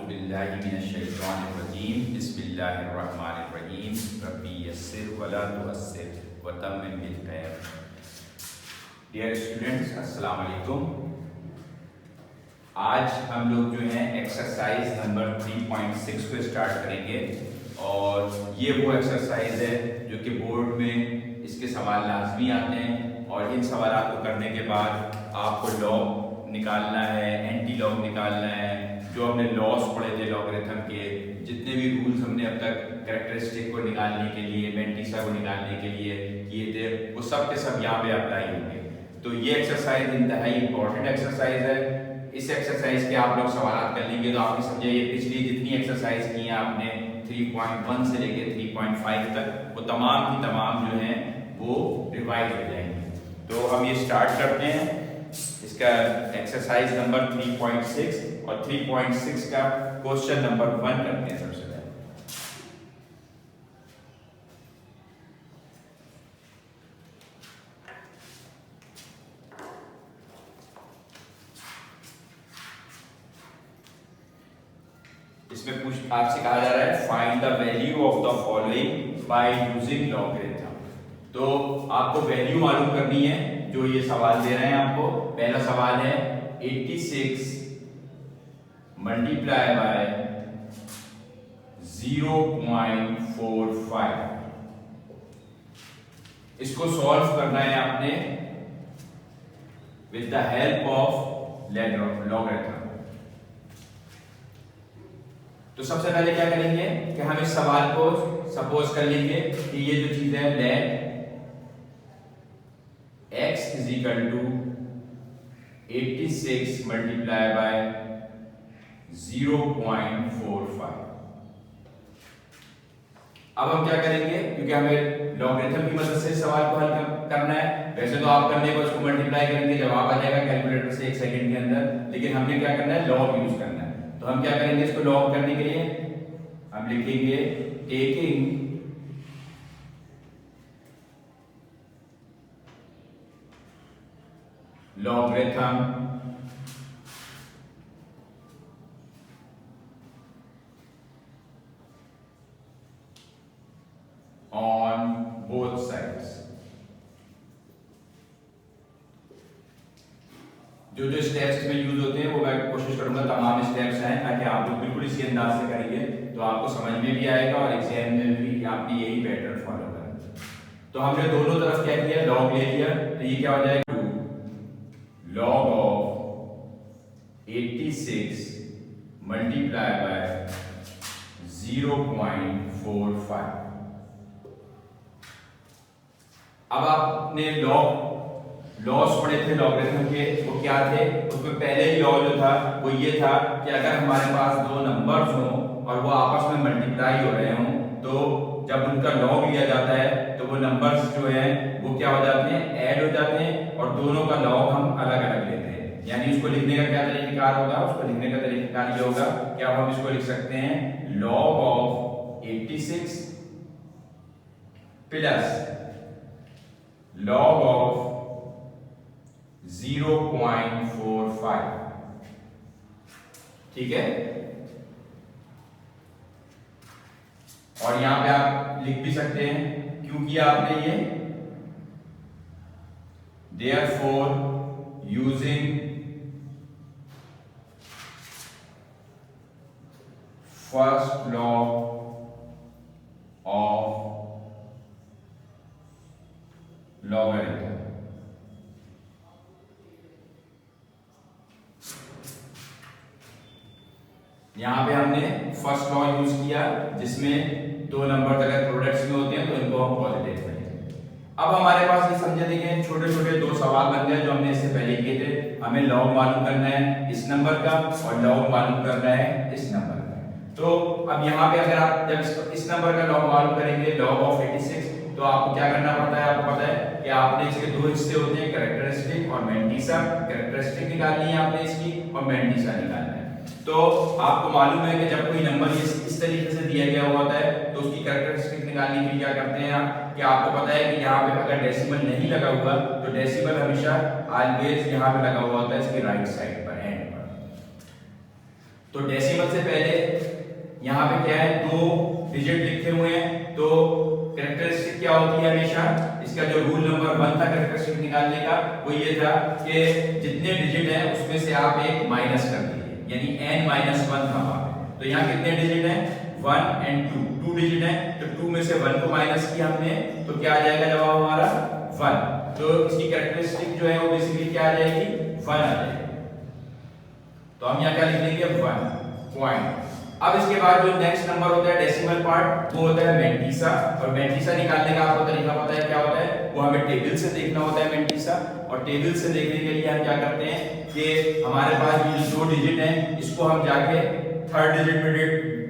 औज़ुबिल्लाहिमिनश्शैतानिर्रजीम बिस्मिल्लाहिर्रहमानिर्रहीम रब्बी यस्सिर वला तुअस्सिर वतम्मिम बिल खैर। डियर स्टूडेंट्स, अस्सलाम वालेकुम। आज हम लोग जो है एक्सरसाइज नंबर 3.6 को स्टार्ट करेंगे और ये वो एक्सरसाइज है जो कि बोर्ड में इसके सवाल लाजमी आते हैं और इन सवालों को करने के बाद आपको लॉग निकालना है, एंटी लॉग निकालना है, जो हमने लॉस पढ़े थे लॉगरिथम के, जितने भी रूल्स हमने अब तक कैरेक्टरिस्टिक को निकालने के लिए, मेंटिसा को निकालने के लिए किए थे, वो सब के सब यहाँ पे अप्लाई होंगे। तो ये एक्सरसाइज इंतहाई इंपॉर्टेंट एक्सरसाइज है। इस एक्सरसाइज के आप लोग सवाल कर लेंगे तो आपने समझे ये पिछली जितनी एक्सरसाइज की हैं आपने 3.1 से लेके 3.5 तक, वो तमाम की तमाम जो हैं वो रिवाइज हो जाएंगे। तो हम ये स्टार्ट करते हैं इसका एक्सरसाइज नंबर 3.6 और 3.6 का क्वेश्चन नंबर 1 करते हैं सबसे पहले। इसमें आपसे कहा जा रहा है find the value of the following by using logarithm. तो आपको वैल्यू मालूम करनी है जो ये सवाल दे रहे हैं आपको। पहला सवाल है 86 मल्टीप्लाई बाय 0.45। इसको सॉल्व करना है आपने with the help of logarithm. तो सबसे पहले क्या करेंगे कि हम इस सवाल को सपोज कर लेंगे कि ये जो चीज है let x is equal to 86 multiply by 0.45। अब हम क्या करेंगे, क्योंकि हमें लॉगरिथम की मदद से सवाल को हल करना है। वैसे तो आप करने को उसको मल्टीप्लाई करेंगे, जवाब आ जाएगा कैलकुलेटर से 1 सेकंड के अंदर, लेकिन हमने क्या करना है, लॉग यूज करना है। तो हम क्या करेंगे, इसको लॉग करने के लिए हम लिखेंगे taking logarithm on both sides। जो स्टेप्स इसमें यूज होते हैं वो मैं कोशिश करूंगा तमाम स्टेप्स हैं ताकि आप लोग बिल्कुल इसी अंदाज से करेंगे तो आपको समझ में भी आएगा और एग्जाम में भी आपने यही पैटर्न फॉलो करना। तो हमने दोनों तरफ क्या किया, लॉग ले लिया, तो ये क्या हो जाएगा log of 86 multiplied by 0.45। अब आपने लॉस पढ़े थे लॉगरिथम के, वो क्या थे, उसमें पहले ही लॉ जो था वो ये था कि अगर हमारे पास दो नंबर्स हों और वो आपस में मल्टीप्लाई हो रहे हों तो जब उनका लॉग लिया जाता है तो वो नंबर्स जो हैं वो क्या हो जाते हैं, ऐड हो जाते हैं और दोनों का लॉग हम अलग अलग लेते हैं। यानी उसको लिखने का क्या तरीकाकार होगा, उसको लिखने का तरीकाकार ये होगा कि अब हम इसको लिख सकते हैं log of 86 plus log of 0.45। ठीक है, और यहां पे आप लिख भी सकते हैं क्यों किया आपने ये, therefore using first law of logarithm। यहां पे हमने फर्स्ट लॉ यूज किया जिसमें दो नंबर अगर प्रोडक्ट्स में होते हैं तो इनको हम पॉजिटिव करेंगे। अब हमारे पास ये समझे देखिए छोटे छोटे दो सवाल बन गए जो हमने इससे पहले किए थे। हमें लॉग मालूम करना है इस नंबर का और लॉग मालूम करना है इस नंबर का। तो अब यहाँ पे अगर आप जब इस नंबर का लॉग मालूम करेंगे लॉग ऑफ 86 तो आपको क्या करना पड़ता है, आपको पता है कि आपने इसके दो हिस्से होते हैं कैरेक्टरिस्टिक और मेंटिसा। कैरेक्टरिस्टिक निकालनी है आपने इसकी और मेंटिसा निकालना है। तो आपको मालूम है कि जब कोई नंबर इस तरीके से दिया गया होता है तो उसकी कैरेक्टरिस्टिक निकालने के लिए क्या करते हैं आप, कि आपको पता है कि यहाँ पे अगर डेसिमल नहीं लगा हुआ तो डेसिमल हमेशा ऑलवेज यहाँ पे लगा हुआ होता है इसकी राइट साइड पर, एंड पर। तो डेसिमल से पहले यहाँ पे क्या है, 2 डिजिट लिखे हुए हैं, तो कैरेक्टरिस्टिक क्या होती है हमेशा, इसका जो रूल नंबर 1 था कैरेक्टरिस्टिक निकालने का वो ये था कि जितने डिजिट हैं उसमें से आप एक माइनस कर दीजिए, यानी n-1 था वहां पे। तो यहाँ कितने डिजिट हैं, 1 and 2 डिजिट हैं, तो 2 में से 1 को माइनस किया हमने, तो क्या आ जाएगा जवाब हमारा 1। तो इसकी कैरेक्टरिस्टिक जो है वो बेसिकली क्या आ जाएगी, 1 आ जाएगी। तो हम यहाँ क्या लिख लेंगे, 1 पॉइंट। अब इसके बाद जो नेक्स्ट नंबर होता है डेसिमल पार्ट, वो होता है मेंटिसा, और मेंटिसा निकालने का आपको तरीका पता है क्या होता है, वो हमें टेबल से देखना होता है मेंटिसा। और टेबल से देखने के लिए हम क्या करते हैं कि हमारे पास ये जो डिजिट है इसको हम जाके थर्ड डिजिट में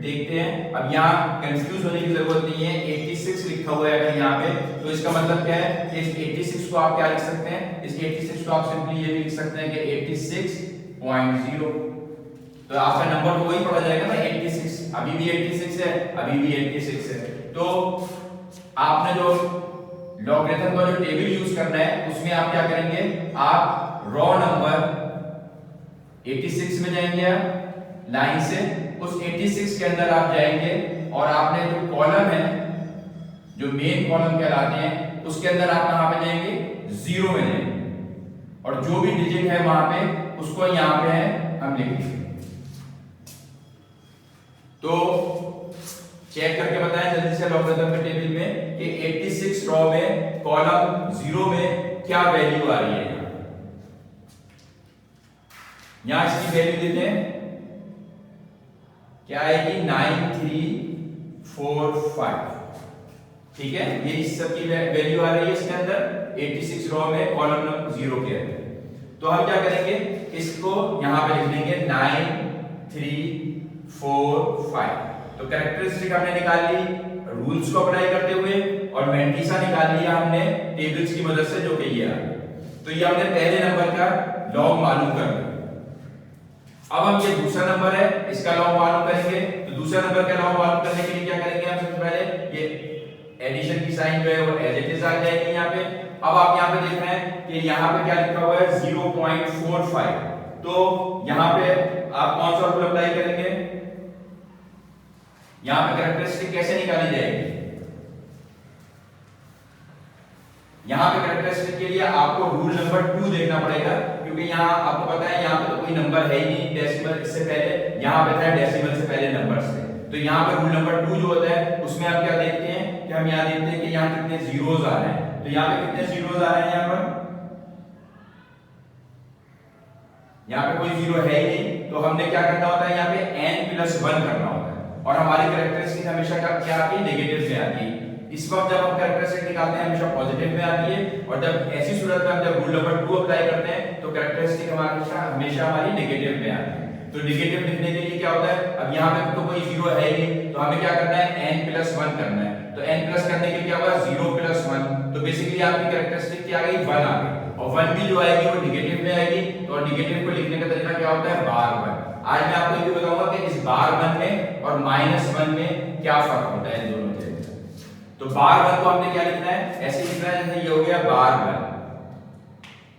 देखते हैं। अब यहाँ कंफ्यूज होने की जरूरत नहीं है, 86 लिखा हुआ है अगर यहाँ पे, तो इसका मतलब क्या है कि इस 86 को आप क्या लिख सकते हैं, इस 86 को आप सिंपली ये भी लिख सकते हैं कि 86.0। तो आपका नंबर तो वही पड़ा जाएगा ना, 86, अभी भी 86 है, अभी भी 86 है। तो आपने जो लॉगरिथम का जो टेबल यूज करना है उसमें आप क्या करेंगे, आप रॉ नंबर 86 में जाएंगे, लाइन से उस 86 के अंदर आप जाएंगे और आपने जो कॉलम है, जो मेन कॉलम कहलाते हैं, उसके अंदर आप कहां पे जाएंगे, 0 में जाएंगे, और जो भी डिजिट है वहां पे उसको यहां पे है हम लिख देंगे। तो चेक करके बताएं जल्दी से लॉगरिथम के टेबल में कि 86 रॉ में कॉलम 0 में क्या वैल्यू आ रही है। यहां इसकी वैल्यू देते हैं, क्या आएगी, 9345। ठीक है, ये इस सब की वैल्यू आ रही है इसके अंदर 86 रॉ में कॉलम नंबर 0 के अंदर। तो हम क्या करेंगे, इसको यहां पे लिख देंगे 9345। तो कैरेक्टरिस्टिक हमने निकाल ली रूल्स को अप्लाई करते हुए, और मेंटिसा निकाल लिया हमने टेबल्स की मदद से, जो कि ये आ गया। तो ये हमने पहले नंबर का लॉग मालूम कर लिया। अब हम ये दूसरा नंबर है इसका लॉग मालूम करेंगे। तो दूसरा नंबर का लॉग मालूम करने के लिए क्या करेंगे, हम सबसे पहले ये एडिशन की साइन जो है वो एज इट इज आ जाएगी यहाँ पे। अब आप यहाँ पे देख रहे हैं कि यहाँ पे क्या लिखा हुआ है, 0.45। तो यहाँ पे आप कौन सा रूल अप्लाई करेंगे, यहां पे कैरेक्टरिस्टिक कैसे निकाली जाएगी, यहां पे कैरेक्टरिस्टिक के लिए आपको रूल नंबर 2 देखना पड़ेगा, क्योंकि यहां आपको पता है यहां पे तो कोई नंबर है ही नहीं डेसिमल इससे पहले, यहां पे था डेसिमल से पहले नंबर से। तो यहां पे रूल नंबर 2 जो होता है उसमें आप क्या देखते हैं कि हम यहां देखते हैं कि यहां कितने जीरोस आ रहे हैं। तो यहां पे कितने जीरोस आ रहे हैं, यहां पे कोई जीरो है ही नहीं, तो हमने क्या करना होता है, यहां पे n+1 करना होता है, और हमारी कैरेक्टरिस्टिक हमेशा क्या आती है, नेगेटिव में आती है। इस वक्त जब हम कैरेक्टरिस्टिक निकालते हैं हमेशा पॉजिटिव में आती है, और जब ऐसी सूरत में हम जब रूल नंबर 2 अप्लाई करते हैं तो कैरेक्टरिस्टिक हमेशा हमारी नेगेटिव में आती है। तो नेगेटिव लिखने के लिए क्या होता है, अब यहाँ पे तो कोई जीरो है ही नहीं, तो हमें क्या करना है, n+1 करना है। तो n प्लस करने के लिए क्या होगा, 0+1। तो बेसिकली आपकी कैरेक्टरिस्टिक क्या आ गई, 1 आ गई, और 1 भी जो आएगी वो नेगेटिव में आएगी। तो नेगेटिव को लिखने का तरीका क्या होता है, बार 1। आज मैं आपको ये भी बताऊंगा कि इस बार 1 में और -1 में क्या फर्क होता है इन दोनों के। तो बार 1 को हमने क्या लिखना है, ऐसे लिखना है जैसे ये हो गया बार 1।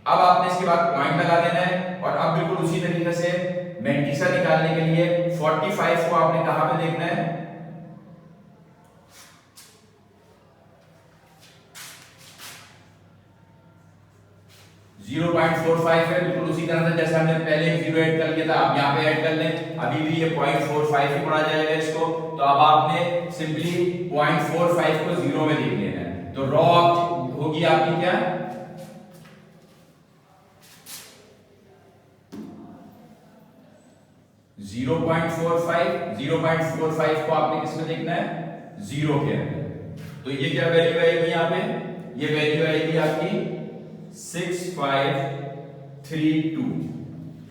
अब आपने इसके बाद पॉइंट लगा देना है, और अब बिल्कुल उसी तरीके से मेंटिसा निकालने के लिए 45 को आपने कहां पे देखना है, 0.45 है, बिल्कुल उसी तरह से जैसे हमने पहले 0 ऐड कर लिया था, आप यहाँ पे ऐड कर लें, अभी भी ये 0.45 ही पड़ा जाएगा इसको। तो अब आपने सिंपली 0.45 को 0 में लिख लेना है। तो रॉ होगी आपकी क्या, 0.45 को आपने किसमें देखना है, 0 के अंदर। तो ये क्या वैल्यू आएगी यहाँ पे, ये वैल्यू आएगी आपकी 6532।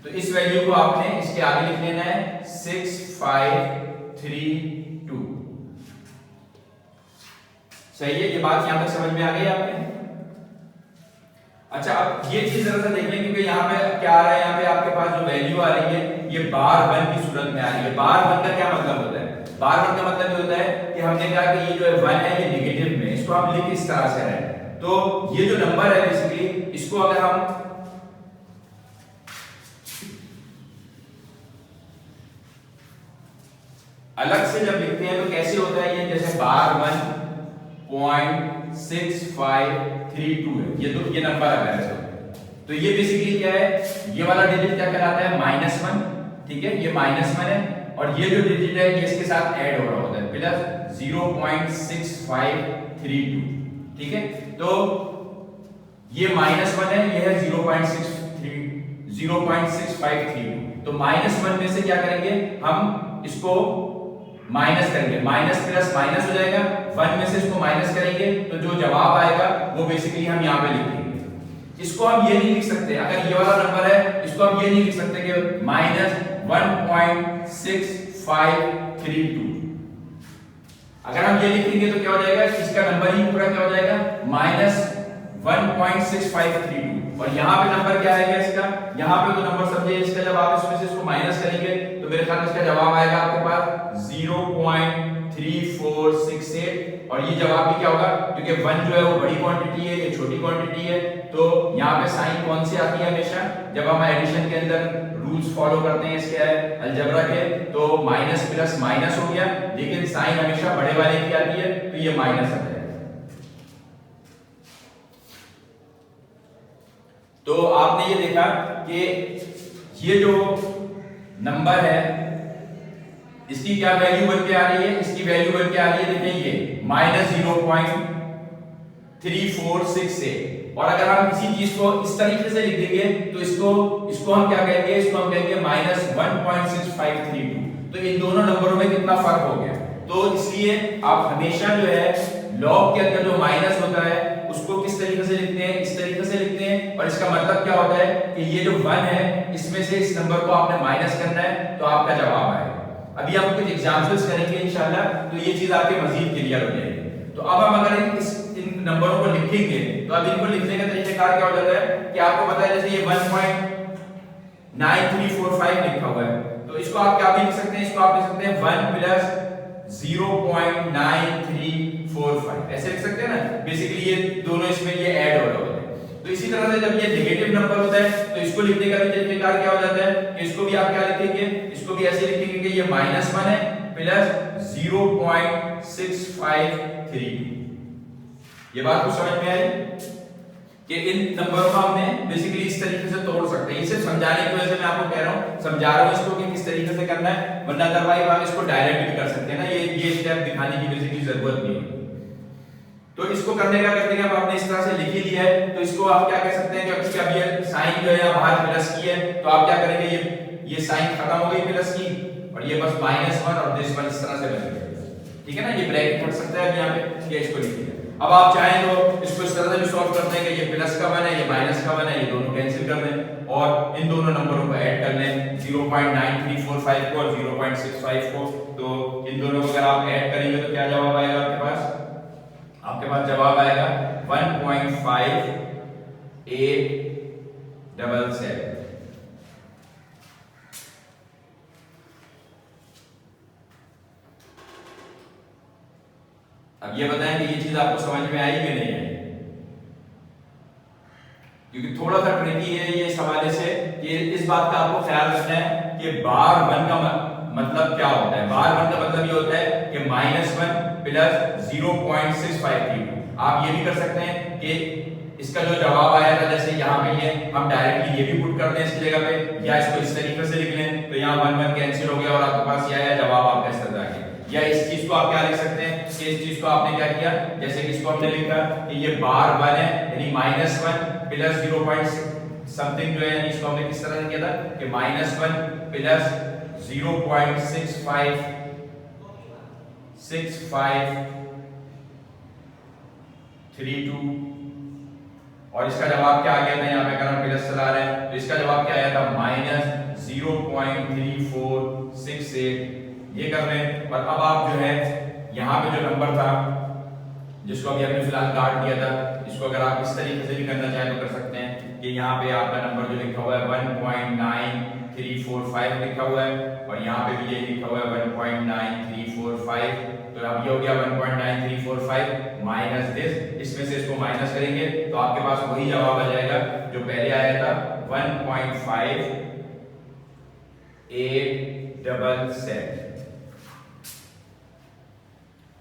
तो इस वैल्यू को आपने इसके आगे लिख लेना है 6532। सही है, ये बात यहां तक समझ में आ गई आपके। अच्छा, अब ये चीज जरा सा देख लें, क्योंकि यहाँ पे क्या आ रहा है, यहाँ पे आपके पास जो वैल्यू आ रही है ये बार 1 की सूरत में आ रही है। बार 1 का क्या मतलब होता है, बार 1 का मतलब ये होता है कि हमने कहा कि ये जो 1 है ये नेगेटिव में, इसको हम लिख इस तरह से रहे। तो ये जो नंबर है बेसिकली इसको अगर हम अलग से जब लिखते हैं तो कैसे होता है ये, जैसे बार 1.6532 है, ये नंबर अगर है तो ये बेसिकली क्या है, ये वाला डिजिट क्या कहलाता है, -1, ठीक है, ये -1 है, और ये जो डिजिट है ये इसके साथ ऐड हो रहा होता है, प्लस 0.6532, ठीक है। तो ये -1 है, ये है 0.6532, तो -1 में से क्या करेंगे हम, इसको माइनस करेंगे, माइनस प्लस माइनस हो जाएगा, 1 में से इसको माइनस करेंगे तो जो जवाब आएगा वो बेसिकली हम यहाँ पे लिखेंगे। इसको हम ये नहीं लिख सकते, अगर ये वाला नंबर है इसको हम ये नहीं लिख सकते कि -1.6532, अगर हम ये लिखेंगे तो क्या हो जाएगा, इसका नंबर ही पूरा क्या हो जाएगा, -1.6532, और यहाँ पे नंबर क्या आएगा इसका, यहाँ पे तो नंबर समझे इसका, जब आप इसमें से इसको माइनस करेंगे तो मेरे ख्याल में इसका जवाब आएगा आपके पास 0.3468, और ये जवाब भी क्या होगा, क्योंकि 1 जो है वो बड़ी क्वांटिटी है, ये छोटी क्वांटिटी है, तो यहाँ पे साइन कौन सी आती है हमेशा, जब हम एडिशन के अंदर रूल्स फॉलो करते हैं इसके अलजेब्रा के, तो माइनस प्लस माइनस हो गया, लेकिन साइन हमेशा बड़े वाले की आती है, तो ये माइनस आता है। तो आपने ये देखा कि ये जो नंबर है इसकी क्या वैल्यू बन के आ रही है, इसकी वैल्यू बन के आ रही है, देखें ये -0.3468, और अगर हम किसी चीज को इस तरीके से लिख देंगे तो इसको हम क्या कहेंगे, इसको हम कहेंगे -1.6532, तो इन दोनों नंबरों में कितना फर्क हो गया। तो इसलिए आप हमेशा जो है लॉग के अंदर जो माइनस होता है उसको किस तरीके से लिखते हैं, इस तरीके से लिखते हैं, और इसका मतलब क्या होता है कि ये जो 1 है इसमें से इस नंबर को आपने माइनस करना है तो आपका जवाब आएगा। अभी हम कुछ एग्जांपल्स करेंगे इंशाल्लाह, तो ये चीज आपके मजीद क्लियर हो जाएगी। तो अब हम अगर इन नंबरों को लिखेंगे तो अब इनको लिखने का तरीकाकार क्या हो जाता है कि आपको पता है, जैसे ये 1.9345 लिखा हुआ है, तो इसको आप क्या भी लिख सकते हैं, इसको आप लिख सकते हैं 1 प्लस 0.9345, ऐसे लिख सकते हैं ना, बेसिकली ये दोनों इसमें ये ऐड हो रहा होता है। तो इसी तरह से जब ये नेगेटिव नंबर होता है तो इसको लिखने का भी तरीका क्या हो जाता है कि इसको भी आप क्या लिखेंगे, इसको भी ऐसे लिखेंगे कि ये -1 है प्लस 0.653। ये बात को समझ में आई कि इन नंबरों को हमने बेसिकली इस तरीके से तोड़ सकते हैं। इसे समझाने की वजह से मैं आपको कह रहा हूं, समझा रहा हूं इसको कि किस तरीके से करना है, वरना अदरवाइज हम इसको डायरेक्ट भी कर सकते हैं ना, ये स्टेप दिखाने की बेसिकली जरूरत नहीं है। तो इसको करने का करते हैं, अब आपने इस तरह से लिख ही लिया है, तो इसको आप क्या कह सकते हैं कि अब ये साइन जो है बाहर प्लस की है, तो आप क्या करेंगे, ये साइन खत्म हो गई प्लस की, और ये बस -1 और दिस वन इस तरह से बन गया, ठीक है ना, ये ब्रैकेट हट सकता है यहाँ पे, ये इसको लिख दिया। अब आप चाहें तो इसको इस तरह से भी सॉल्व करते हैं कि ये प्लस का 1 है, ये माइनस का 1 है, ये दोनों कैंसिल कर दें और इन दोनों नंबरों को ऐड कर लें, 0.9345 को और 0.65 को, तो इन दोनों को अगर आप ऐड करेंगे तो क्या जवाब आएगा आपके पास, जवाब आएगा 1.5877। अब ये बताएं कि ये चीज आपको समझ में आई कि नहीं आई, क्योंकि थोड़ा सा ट्रिकी है ये इस हवाले से कि इस बात का आपको ख्याल रखना है कि बार 1 का मतलब क्या होता है। बार 1 का मतलब ये होता है कि -1 प्लस 0.653। आप ये भी कर सकते हैं कि इसका जो जवाब आया था, जैसे यहाँ पे ये हम डायरेक्टली ये भी पुट कर दें इसकी जगह पे, या इसको इस तरीके से लिख लें तो यहाँ 1 1 कैंसिल हो गया और आपके पास ये आया जवाब आपका इस तरह आ गया। या इस चीज को आप क्या लिख सकते हैं कि इस चीज को आपने क्या किया, जैसे कि इसको हमने लिखा कि ये बार 1 है यानी -1 प्लस 0. समथिंग जो है, यानी इसको हमने किस तरह से किया था कि -1 प्लस 0.6532 और इसका जवाब क्या आ गया था, यहाँ पे अगर हम प्लस चला रहे हैं तो इसका जवाब क्या आया था -0.3468। ये कर रहे हैं, और अब आप जो है यहाँ पे जो नंबर था जिसको अभी हमने फिलहाल काट दिया था, इसको अगर आप इस तरीके से भी करना चाहें तो कर सकते हैं कि यहाँ पे आपका नंबर जो लिखा हुआ है 1.9345 लिखा हुआ है और यहाँ पे भी ये लिखा हुआ है 1.9345। तो अब ये हो गया 1.9345 माइनस दिस, इसमें से इसको माइनस करेंगे तो आपके पास वही जवाब आ जाएगा जो पहले आया था 1.5877।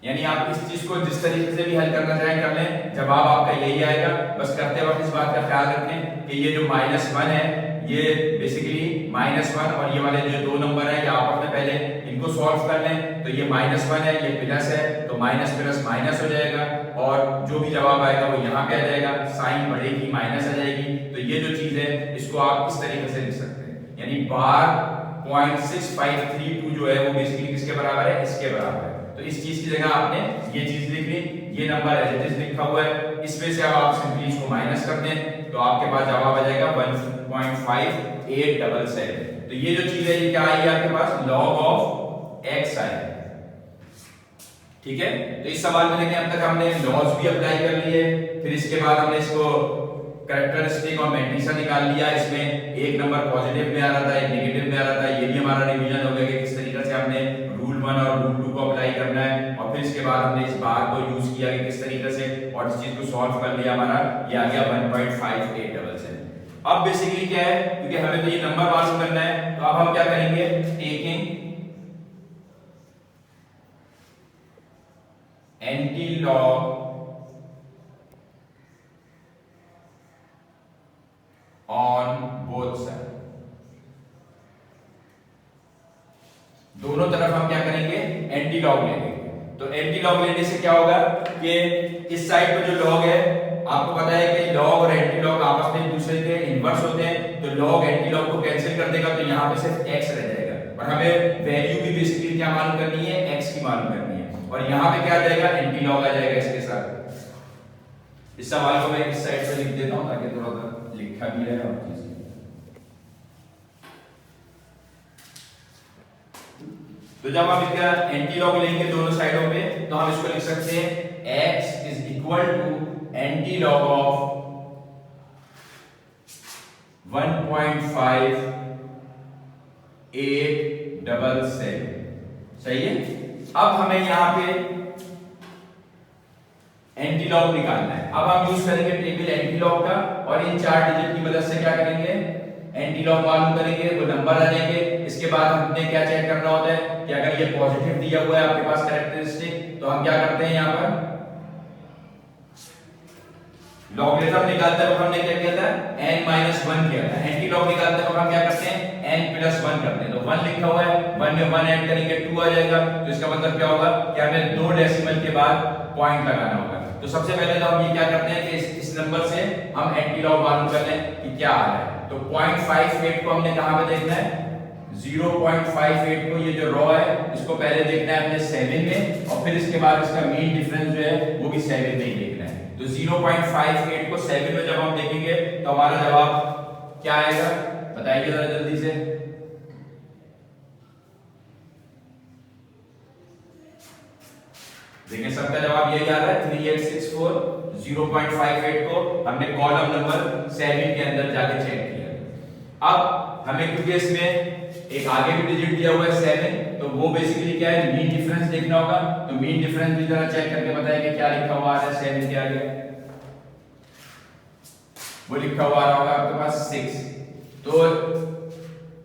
यानी आप इस चीज को जिस तरीके से भी हल करना चाहें कर लें, जवाब आपका यही आएगा। बस करते वक्त इस बात का ख्याल रखें कि ये जो -1 है ये बेसिकली -1 और ये वाले जो दो नंबर है ये आपस में पहले इनको सॉल्व कर लें। तो ये -1 है, ये प्लस है, तो माइनस प्लस माइनस हो जाएगा और जो भी जवाब आएगा वो यहाँ पे आ जाएगा, साइन बढ़ेगी, माइनस आ जाएगी। तो ये जो चीज है इसको आप इस तरीके से लिख सकते हैं, यानी बार 0.6532 जो है वो बेसिकली किसके बराबर है, इसके बराबर है। तो इस चीज की जगह आपने ये चीज लिख ली, ये नंबर एज इट इज लिखा हुआ है, इसमें से अब आप सिंपली इसको माइनस कर दें तो आपके पास जवाब आ जाएगा 1.5877। तो ये जो चीज है ये क्या आई आपके पास, log ऑफ x आई। ठीक है, तो इस सवाल में देखिए अब तक हमने लॉज भी अप्लाई कर लिए, फिर इसके बाद हमने इसको कैरेक्टरिस्टिक और मैट्रिक्स निकाल लिया। इसमें एक नंबर पॉजिटिव में आ रहा था, एक नेगेटिव में आ रहा था। ये भी हमारा रिवीजन हो गया कि किस तरीके से हमने रूल 1 और रूल 2 को अप्लाई करना है। और फिर इसके बाद हमने इस बार को यूज किया कि किस तरीके से, और इस चीज को सॉल्व कर लिया, हमारा ये आ गया 1.5877। अब बेसिकली क्या है, क्योंकि हमें तो ये नंबर मालूम करना है, तो अब हम क्या करेंगे, taking antilog on both side, दोनों तरफ हम क्या करेंगे, एंटीलॉग लेंगे। तो एंटीलॉग लेने से क्या होगा कि इस साइड पे जो लॉग है, आपको पता है कि लॉग और एंटीलॉग आपस में एक दूसरे के इनवर्स होते हैं, तो लॉग एंटीलॉग को कैंसिल कर देगा, तो यहाँ पे सिर्फ x रह जाएगा। और हमें वैल्यू भी बेसिकली क्या मालूम करनी है, x की मालूम करनी है, और यहाँ पे क्या आ जाएगा, एंटीलॉग आ जाएगा इसके साथ। इस सवाल को मैं इस साइड पे लिख देता हूँ ताकि थोड़ा सा लिखा भी रहे और चीजें। तो जब हम इसका एंटीलॉग लेंगे दोनों साइडों पे, तो हम इसको लिख सकते हैं x is equal to antilog of 1.5877। सही है। अब हमें यहां पे एंटीलॉग निकालना है। अब हम यूज करेंगे टेबल एंटीलॉग का, और इन 4 डिजिट की मदद से क्या करेंगे, एंटीलॉग मालूम करेंगे, वो नंबर आ जाएंगे। इसके बाद हमने क्या चेक करना होता है कि अगर ये पॉजिटिव दिया हुआ है आपके पास कैरेक्टरिस्टिक, तो हम क्या करते हैं, यहां पर लॉगरिथम निकालते वक्त हमने क्या किया था, n-1 किया था। एंटीलॉग निकालते वक्त हम क्या करते हैं, n+1 करते हैं। तो 1 लिखा हुआ है, 1 में 1 ऐड करेंगे 2 आ जाएगा। तो इसका मतलब क्या होगा कि हमें 2 डेसिमल के बाद पॉइंट लगाना होगा। तो सबसे पहले तो हम ये क्या करते हैं कि इस नंबर से हम एंटीलॉग मालूम कर लें कि क्या आ रहा है। तो 0.58 को हमने कहां पे देखना है, 0.58 को, ये जो रो है इसको पहले देखना है हमने 7 में, और फिर इसके बाद इसका मीन डिफरेंस जो है वो भी 7 में ही देखना है। तो 0.58 को 7 में जब हम देखेंगे तो हमारा जवाब क्या आएगा, बताइए जरा जल्दी से। देखिए सबका जवाब यही आ रहा है 3864। 0.58 को हमने कॉलम नंबर 7 के अंदर जाके चेक किया। अब हमें क्योंकि इसमें एक आगे भी डिजिट दिया हुआ है 7, तो वो बेसिकली क्या है, मीन डिफरेंस देखना होगा। तो मीन डिफरेंस भी जरा चेक करके बताइए कि क्या लिखा हुआ आ रहा है 7 के आगे। वो लिखा हुआ आ रहा होगा आपके पास 6। तो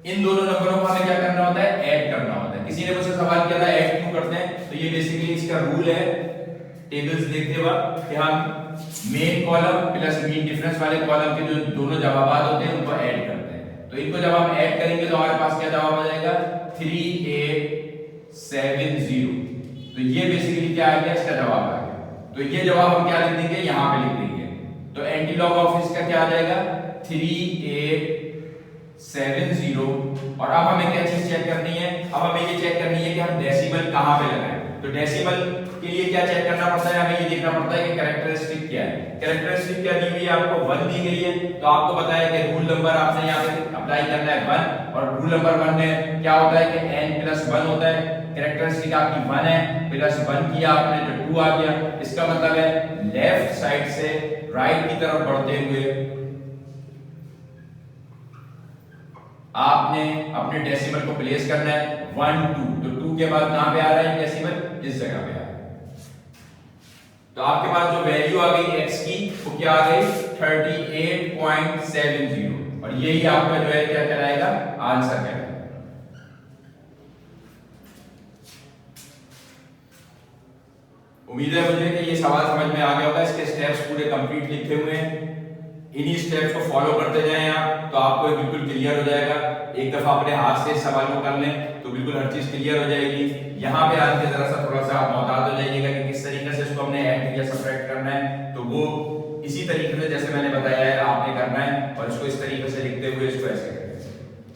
इन दोनों नंबरों को हमें क्या करना होता है, ऐड करना होता है। किसी ने मुझसे सवाल किया था ऐड क्यों करते हैं, तो ये बेसिकली इसका रूल है टेबल्स देखते वक्त कि हम main column plus mean difference वाले कॉलम के जो दोनों जवाब होते हैं उनको ऐड करते हैं। तो इनको जब हम ऐड करेंगे तो हमारे पास क्या जवाब आ जाएगा, 3870। तो ये बेसिकली क्या आ गया, इसका जवाब आ गया। तो ये जवाब हम क्या लिख देंगे, यहां पे लिख देंगे। तो एंटीलॉग ऑफ इसका क्या आ जाएगा, 3870। और अब हमें क्या चीज चेक करनी है, अब हमें ये चेक करनी है कि हम डेसिमल कहां पे लगाएं। तो डेसिमल के लिए क्या चेक करना पड़ता है, हमें ये देखना पड़ता है कि कैरेक्टरिस्टिक क्या है। कैरेक्टरिस्टिक क्या दी हुई है आपको, 1 दी गई है। तो आपको पता है कि रूल नंबर आपने यहाँ पे अप्लाई करना है 1, और रूल नंबर 1 में क्या होता है कि n+1 होता है। कैरेक्टरिस्टिक आपकी 1 है, +1 किया आपने तो 2 आ गया। इसका मतलब है लेफ्ट साइड से राइट की तरफ बढ़ते हुए आपने अपने डेसिमल को प्लेस करना है 1 2। तो 2 के बाद कहां पे आ रहा है डेसिमल, इस जगह पे आ रहा है। तो आपके पास जो वैल्यू आ गई x की वो क्या आ गई, 38.70। और यही आपका जो है क्या कहलाएगा, आंसर कहलाएगा। उम्मीद है मुझे कि ये सवाल समझ में आ गया होगा। इसके स्टेप्स पूरे कंप्लीट लिखे हुए हैं, इन्हीं स्टेप्स को फॉलो करते जाएं आप, तो आपको बिल्कुल क्लियर हो जाएगा। एक दफा अपने हाथ से इस सवाल को कर लें तो बिल्कुल हर चीज क्लियर हो जाएगी। यहाँ पे आके जरा सा थोड़ा सा आप मोहतात हो जाइएगा कि किस तरीके से इसको हमने ऐड या सब्ट्रैक्ट करना है, तो वो इसी तरीके से जैसे मैंने बताया है आपने करना है, और इसको इस तरीके से लिखते हुए इसको ऐसे करें,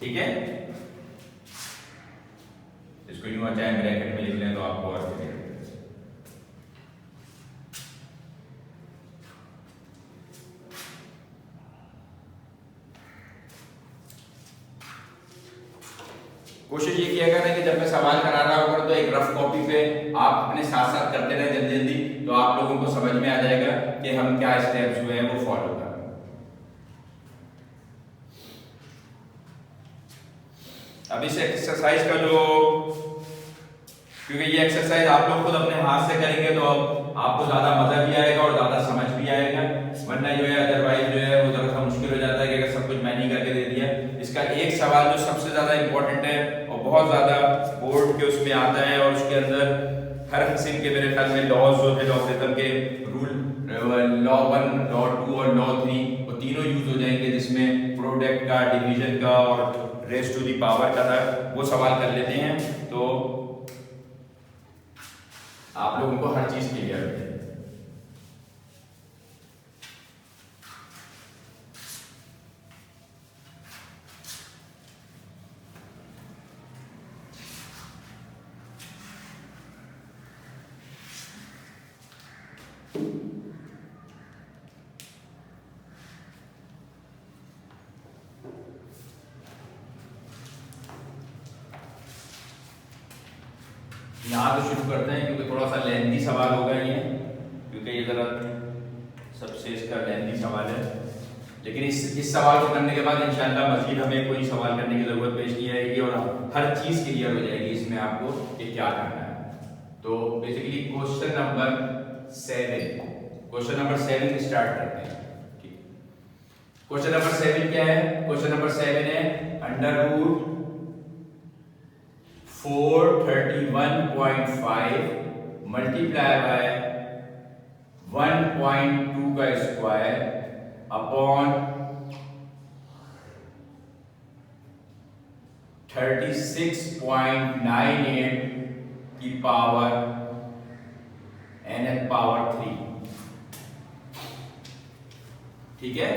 ठीक है। इसको यूं चाहे ब्रैकेट में लिख लें तो आपको और क्लियर। कोशिश ये किया करें कि जब मैं सवाल करा रहा होगा तो एक रफ कॉपी पे आप अपने साथ साथ करते रहे जल्दी जल्दी, तो आप लोगों को समझ में आ जाएगा कि हम क्या स्टेप्स हुए हैं वो फॉलो कर। अब इस एक्सरसाइज का जो, क्योंकि ये एक्सरसाइज आप लोग खुद अपने हाथ से करेंगे तो आपको ज्यादा मजा भी आएगा और ज्यादा समझ भी आएगा, वरना जो है अदरवाइज जो है वो थोड़ा सा मुश्किल हो जाता है कि अगर सब कुछ मैंने करके दे दिया। इसका एक सवाल जो सबसे ज्यादा इंपॉर्टेंट है और बहुत ज्यादा बोर्ड के उसमें आता है, और उसके अंदर हर किस्म के मेरे ख्याल में लॉज जो है लॉगरिथम के रूल, लॉ 1, लॉ 2 और लॉ 3 वो तीनों यूज हो जाएंगे, जिसमें प्रोडक्ट का, डिवीजन का और रेज़ टू दी पावर का था, वो सवाल कर लेते हैं तो आप लोगों को हर चीज क्लियर हो जाएगी। यहाँ तो शुरू करते हैं क्योंकि थोड़ा सा लेंथी सवाल होगा ये, क्योंकि ये जरा सबसे इसका लेंथी सवाल है, लेकिन इस सवाल को करने के बाद इंशाल्लाह मजीद हमें कोई सवाल करने की जरूरत पेश नहीं आएगी और हर चीज क्लियर हो जाएगी इसमें आपको कि क्या करना है। तो बेसिकली क्वेश्चन नंबर 7 स्टार्ट करते हैं। क्वेश्चन नंबर 7 क्या है? क्वेश्चन नंबर 7 है अंडर रूट 431.5 मल्टीप्लाई बाय 1.2 का स्क्वायर अपॉन 36.98 की पावर n पावर 3। ठीक है,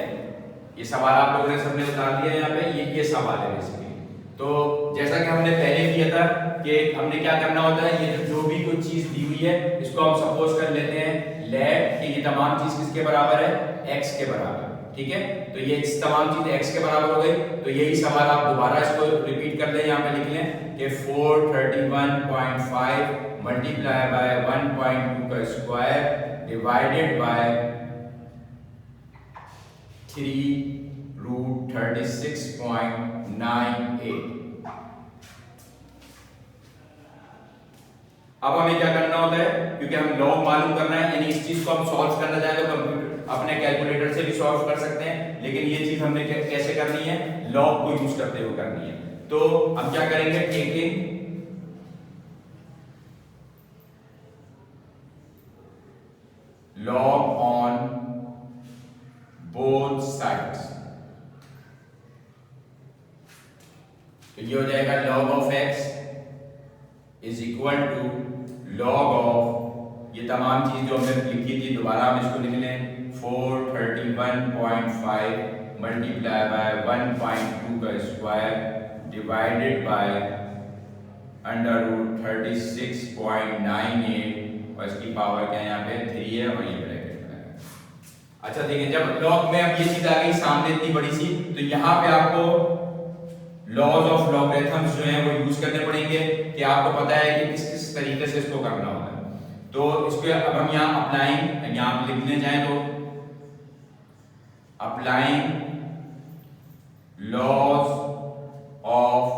ये सवाल आप लोगों ने सबने बता दिया यहाँ पे, ये सवाल है बेसिकली। तो जैसा कि हमने पहले किया था कि हमने क्या करना होता है, ये जो भी कोई चीज दी हुई है इसको हम सपोज कर लेते हैं लेट कि ये तमाम चीज किसके बराबर है, x के बराबर। ठीक है, तो ये तमाम चीज x के बराबर हो गई, तो यही सवाल आप दोबारा इसको रिपीट कर लें, यहाँ पे लिख लें कि 431.5 मल्टीप्लाई बाय 1.2 का स्क्वायर डिवाइडेड बाय 3√36.98। अब हमें क्या करना होता है, क्योंकि हम लॉग मालूम करना है, यानी इस चीज को हम सॉल्व करना चाहें तो कंप्यूटर अपने कैलकुलेटर से भी सॉल्व कर सकते हैं, लेकिन ये चीज हमने कैसे करनी है, लॉग को यूज करते हुए करनी है। तो हम क्या करेंगे, taking log on both sides, तो ये हो जाएगा log of x is equal to log of, ये तमाम चीज जो हमने लिखी थी दोबारा हम इसको लिख लें, 431.5 मल्टीप्लाई बाय 1.2 का square divided by under root 36.98 और इसकी पावर क्या है यहाँ पे 3 है और ये ब्रैकेट में है। अच्छा देखिए, जब लॉग में अब ये चीज आ गई सामने इतनी बड़ी सी, तो यहाँ पे आपको लॉज ऑफ लॉगरिथम्स जो हैं वो यूज करने पड़ेंगे कि आपको पता है कि किस किस तरीके से इसको करना होता है। तो इसको अब हम यहाँ अप्लाइंग, यहाँ पे लिखने जाएं तो अप्लाइंग लॉज ऑफ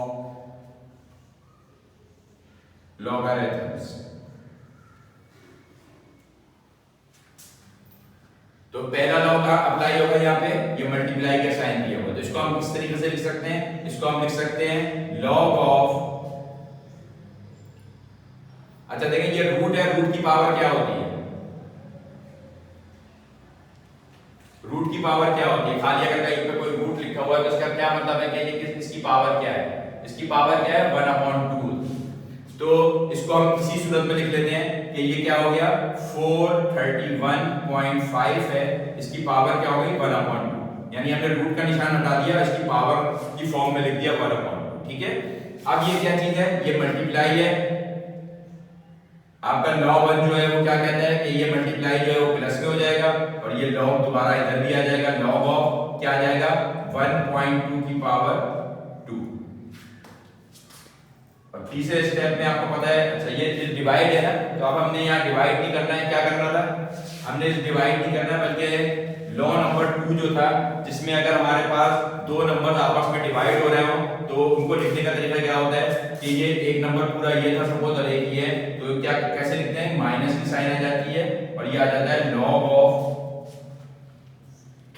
लॉगरिथम्स, तो पहला लॉ का अप्लाई होगा यहाँ पे, ये मल्टीप्लाई का साइन दिया हुआ, तो इसको हम किस तरीके से लिख सकते हैं, इसको हम लिख सकते हैं लॉग ऑफ, अच्छा देखिए ये रूट है, रूट की पावर क्या होती है, रूट की पावर क्या होती है, खाली अगर कहीं पे कोई रूट लिखा हुआ है तो इसका क्या मतलब है कि ये इसकी पावर क्या है, इसकी पावर क्या है 1/2। तो इसको हम इसी सूरत में लिख लेते हैं कि ये क्या हो गया 431.5 है, इसकी पावर क्या हो गई 1/2, यानी हमने रूट का निशान हटा दिया, इसकी पावर की फॉर्म में लिख दिया 1/2। ठीक है, अब ये क्या चीज है, ये मल्टीप्लाई है, आपका log 1 जो है वो क्या कहता है कि ये मल्टीप्लाई जो है वो प्लस में हो जाएगा और ये log दोबारा इधर भी आ जाएगा, log ऑफ क्या आ जाएगा 1.2 की पावर 2। और तीसरे स्टेप में आपको पता है, अच्छा ये डिवाइड है ना, तो अब हमने यहाँ डिवाइड नहीं करना है, क्या करना था, हमने इस डिवाइड नहीं करना बल्कि लॉ नंबर 2 जो था जिसमें अगर हमारे पास दो नंबर आपस में डिवाइड हो रहे हो तो उनको लिखने का तरीका क्या होता है कि ये एक नंबर पूरा ये था सपोज और एक ये है, तो क्या कैसे लिखते हैं, माइनस की साइन आ जाती है और ये आ जाता है log ऑफ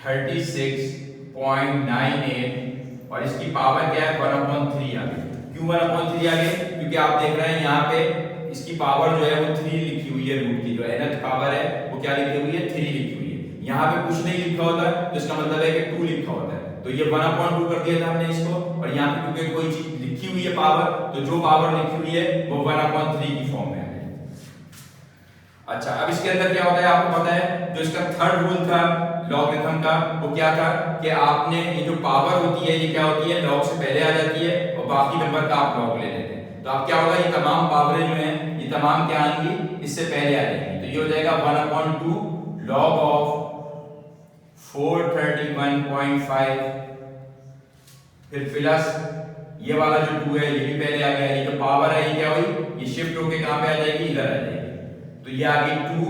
36.98 और इसकी पावर क्या है 1/3 आ गई। क्यों 1/3 आ गई, क्योंकि आप देख रहे हैं यहाँ पे इसकी पावर जो है वो 3 लिखी हुई है, रूट की जो nth पावर है वो क्या लिखी हुई है 3 लिखी हुई है, यहाँ पे कुछ नहीं लिखा होता तो इसका मतलब है कि 2 लिखा होता है, तो ये 1/2 कर दिया था हमने इसको, और यहाँ पे क्योंकि कोई चीज लिखी हुई है पावर, तो जो पावर लिखी हुई है वो 1/3 की फॉर्म में है। अच्छा, अब इसके अंदर क्या होता है आपको पता है, जो इसका थर्ड रूल था लॉगरिथम का वो क्या था कि आपने ये जो पावर होती है ये क्या होती है लॉग से पहले आ जाती है और बाकी नंबर का आप लॉग ले लेते हैं, तो अब क्या होगा ये तमाम पावरें जो हैं ये तमाम क्या आएंगी इससे पहले आ जाएंगी, तो ये हो जाएगा 1/2 log ऑफ 431.5 फिर प्लस ये वाला जो 2 है ये भी पहले आ गया, ये जो पावर है ये क्या हुई ये शिफ्ट होके कहां पे आ जाएगी इधर आ जाएगी, तो ये आ गई 2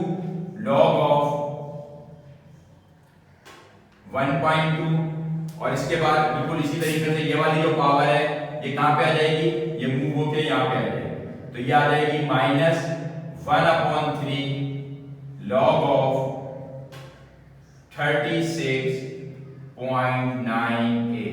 log ऑफ 1.2 और इसके बाद बिल्कुल इसी तरीके से ये वाली जो पावर है ये कहां पे आ जाएगी, ये मूव होके यहां पे आ जाएगी, तो ये आ जाएगी -1/3 log ऑफ 36.98।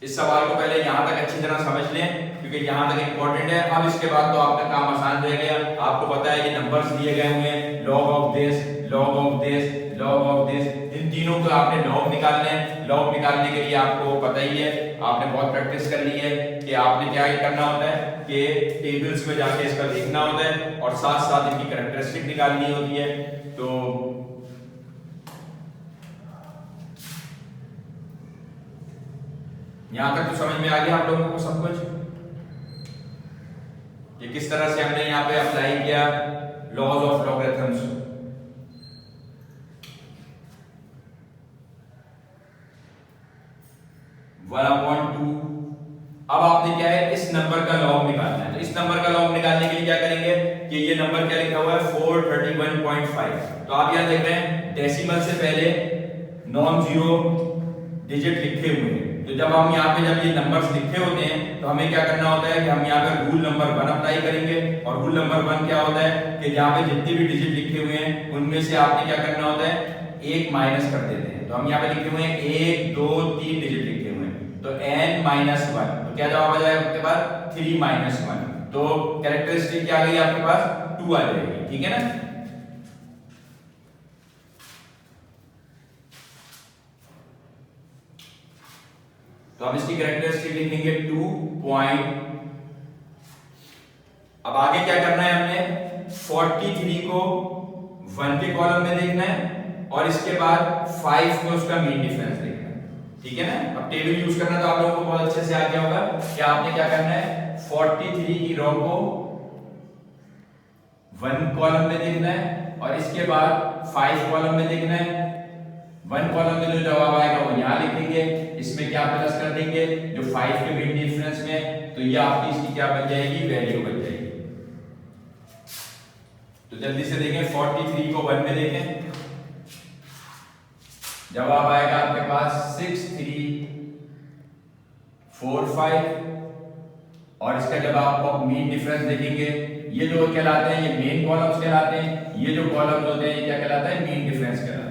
इस सवाल को पहले यहां तक अच्छी तरह समझ लें क्योंकि यहां तक इंपॉर्टेंट है। अब इसके बाद तो आपका काम आसान रह गया, आपको पता है ये नंबर्स दिए गए हुए हैं, log of this, log of this, log of this, इन तीनों को आपने log निकालने हैं। log निकालने के लिए आपको पता ही है, आपने बहुत प्रैक्टिस कर ली है कि आपने क्या करना होता है कि टेबल्स में जाके इसका देखना होता है और साथ साथ इनकी कैरेक्टरिस्टिक निकालनी होती है। तो यहां तक तो समझ में आ गया आप लोगों को सब कुछ कि किस तरह से हमने यहाँ पे अप्लाई किया लॉज ऑफ लॉगरिथम्स। अब आपने क्या है इस नंबर का लॉग निकालना है, तो इस नंबर का लॉग निकालने के लिए क्या करेंगे कि ये नंबर क्या लिखा हुआ है 431.5, तो आप यहां देख रहे हैं डेसिमल से पहले नॉन जीरो डिजिट लिखे हुए हैं, तो जब हम यहाँ पे जब ये नंबर्स लिखे होते हैं तो हमें क्या करना होता है कि हम यहाँ पे रूल नंबर 1 अप्लाई करेंगे, और रूल नंबर 1 क्या होता है कि यहाँ पे जितने भी डिजिट लिखे हुए हैं उनमें से आपने क्या करना होता है एक माइनस कर देते हैं, तो हम यहाँ पे लिखे हुए हैं 1 2 3 डिजिट लिखे हुए हैं, तो n-1, तो क्या जवाब आ जाएगा आपके पास 3-1, तो कैरेक्टरिस्टिक क्या आ गई आपके पास 2 आ जाएगी, ठीक है ना। तो हम इसकी कैरेक्टरिस्टिक लिखेंगे 2 पॉइंट। अब आगे क्या करना है हमने 43 को 1 के कॉलम में देखना है और इसके बाद 5 को उसका मीन डिफरेंस देखना है, ठीक है ना। अब टेबल यूज करना तो आप लोगों को बहुत अच्छे से आ गया होगा कि आपने क्या करना है 43 की रो को 1 कॉलम में देखना है और इसके बाद 5 कॉलम में देखना है। 1 कॉलम में जो जवाब आएगा वो यहाँ लिखेंगे, इसमें क्या प्लस कर देंगे जो 5 के मीन डिफरेंस में, तो ये आपकी इसकी क्या बन जाएगी वैल्यू बन जाएगी। तो जल्दी से देखें 43 को 1 में देखें, जवाब आएगा आपके पास 6345 और इसका जब आप मीन डिफरेंस देखेंगे ये जो कहलाते हैं ये मेन कॉलम्स कहलाते हैं, ये जो कॉलम्स होते हैं ये क्या कहलाता है मीन डिफरेंस कहलाता है।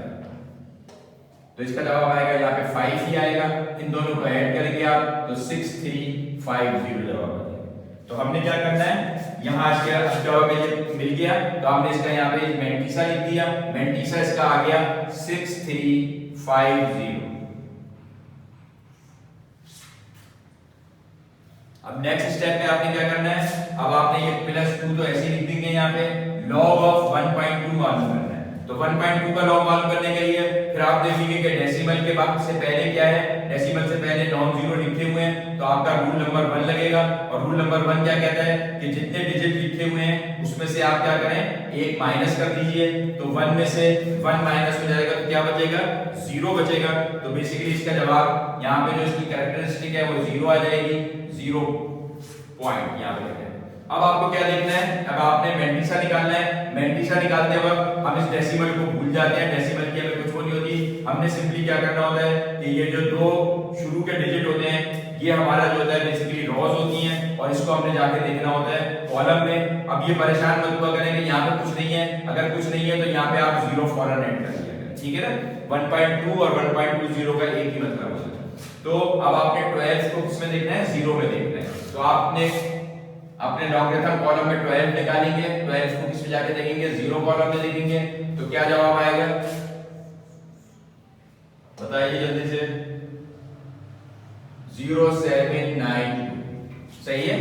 तो इसका जवाब आएगा यहाँ पे 5 ही आएगा, इन दोनों को ऐड करेंगे आप तो 6350 जवाब आ जाएगा। तो हमने क्या करना है, यहाँ इसके जवाब में ये मिल गया तो हमने इसका यहाँ पे मैंटीसा लिख दिया। मैंटीसा इसका आ गया 6350। अब नेक्स्ट स्टेप में आपने क्या करना है, अब आपने ये +2 तो ऐसे ही लिख देंगे यहाँ पे, log ऑफ 1.2 मालूम करना है। तो 1.2 का log मालूम करने के लिए फिर आप देखेंगे कि डेसिमल के बाद से पहले क्या है, डेसिमल से पहले नॉन जीरो लिखे हुए हैं तो आपका रूल नंबर 1 लगेगा। और रूल नंबर 1 क्या कहता है कि जितने डिजिट लिखे हुए हैं उसमें से आप क्या करें, एक माइनस कर दीजिए। तो 1 में से 1 माइनस हो जाएगा तो क्या बचेगा, 0 बचेगा। तो बेसिकली इसका जवाब यहाँ पे जो इसकी कैरेक्टरिस्टिक है वो 0 आ जाएगी, 0 पॉइंट यहाँ पे। अब आपको क्या देखना है, अब आपने मैंटीसा निकालना है। मैंटीसा निकालते वक्त हम इस डेसिमल को भूल जाते हैं, डेसिमल की हमें कुछ वो नहीं होती। हमने सिंपली क्या करना होता है कि ये जो दो शुरू के डिजिट होते हैं ये हमारा जो होता है बेसिकली रॉज होती हैं और इसको हमने जाके देखना होता है कॉलम में। अब ये परेशान मत हुआ करें कि यहाँ पे कुछ नहीं है, अगर कुछ नहीं है तो यहाँ पे आप 0 फौरन ऐड कर दिया करें, ठीक है ना। 1.2 और 1.20 का एक ही मतलब होता है। तो अब आपने 12 को किसमें देखना है, 0 में देखना है। तो आपने अपने लॉगरिथम कॉलम में 12 निकालेंगे, 12 को किस में जाके देखेंगे, 0 कॉलम में देखेंगे। तो क्या जवाब आएगा बताइए जल्दी से, 0792 सही है।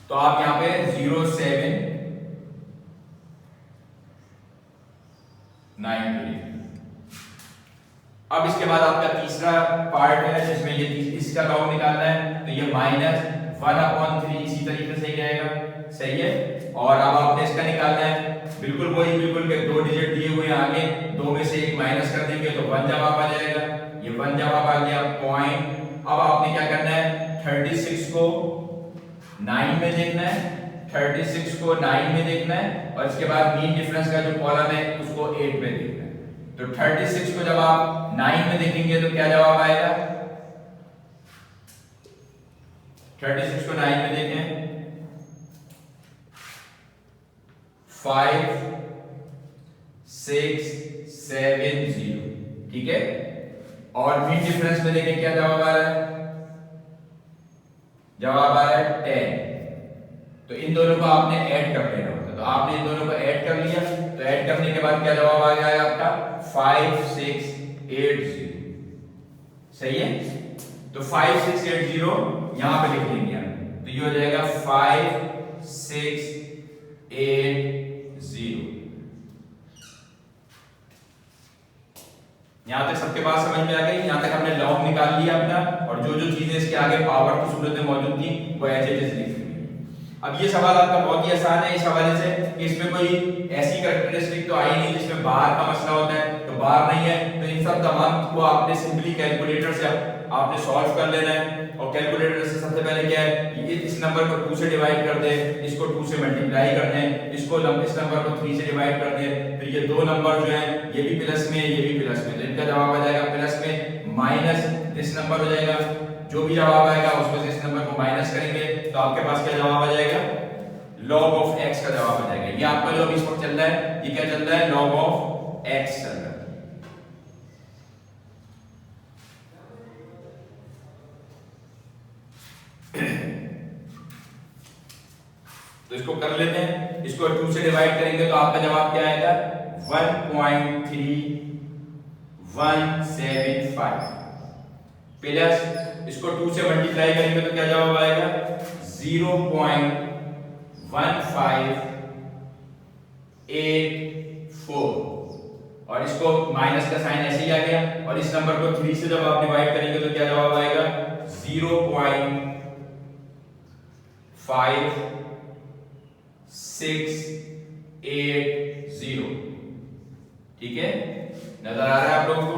तो आप यहां पे 0792। अब इसके बाद आपका तीसरा पार्ट है जिसमें ये इसका लॉग निकालना है। तो ये -1/3 इसी तरीके से ही रहेगा, सही है। और अब आपने इसका निकालना है, बिल्कुल वही, बिल्कुल के दो डिजिट दिए हुए हैं आगे, दो में से एक माइनस कर देंगे तो 1 जवाब आ जाएगा। ये 1 जवाब आ गया, पॉइंट। अब आपने क्या करना है, 36 को 9 में देखना है, 36 को 9 में देखना है और इसके बाद मीन डिफरेंस का जो कॉलम है उसको 8 में देखना है। तो 36 को जब आप 9 में देखेंगे तो क्या जवाब आएगा, 36 को 9 में देखें, 5670, ठीक है। और मीन डिफरेंस में देखें क्या जवाब आ रहा है, जवाब आ रहा है 10। तो इन दोनों को आपने ऐड कर लेना होता है। तो आपने इन दोनों को ऐड कर लिया, तो ऐड करने के बाद क्या जवाब आ गया आपका, 5680, सही है। तो 5680 यहां पे लिख लेंगे हम, तो ये हो जाएगा 5680। यहां तक सबके पास समझ में आ गई। यहां तक हमने लॉग निकाल लिया अपना, और जो जो चीजें इसके आगे पावर की सूरत में मौजूद थी वो एज इट इज लिख दी। अब ये सवाल आपका बहुत ही आसान है इस हवाले से कि इसमें कोई ऐसी कैरेक्टरिस्टिक तो आई नहीं जिसमें बाहर का मसला होता है, तो बाहर नहीं है। तो इन सब तमाम को आपने सिंपली कैलकुलेटर से आपने सॉल्व कर लेना है। और कैलकुलेटर से सबसे पहले क्या है, इस नंबर को 2 से डिवाइड कर दे, इसको 2 से मल्टीप्लाई कर दें, इसको इस नंबर को 3 से डिवाइड कर दें। फिर ये दो नंबर जो हैं ये भी प्लस में, ये भी प्लस में, तो इनका जवाब आ जाएगा प्लस में, माइनस दिस नंबर हो जाएगा। जो भी जवाब आएगा उसमें से इस नंबर को माइनस करेंगे तो आपके पास क्या जवाब आ जाएगा, log ऑफ x का जवाब आ जाएगा। ये आपका जो अभी इस वक्त चल रहा है, ये क्या चल रहा है, log ऑफ x चल रहा है। तो इसको कर लेते हैं, इसको 2 से डिवाइड करेंगे तो आपका जवाब क्या आएगा, 1.3175 प्लस इसको 2 से मल्टीप्लाई करेंगे तो क्या जवाब आएगा, 0.1584 और इसको माइनस का साइन ऐसे ही आ गया। और इस नंबर को 3 से जब आप डिवाइड करेंगे तो क्या जवाब आएगा, 0.5680, ठीक है। नजर आ रहा है आप लोगों को।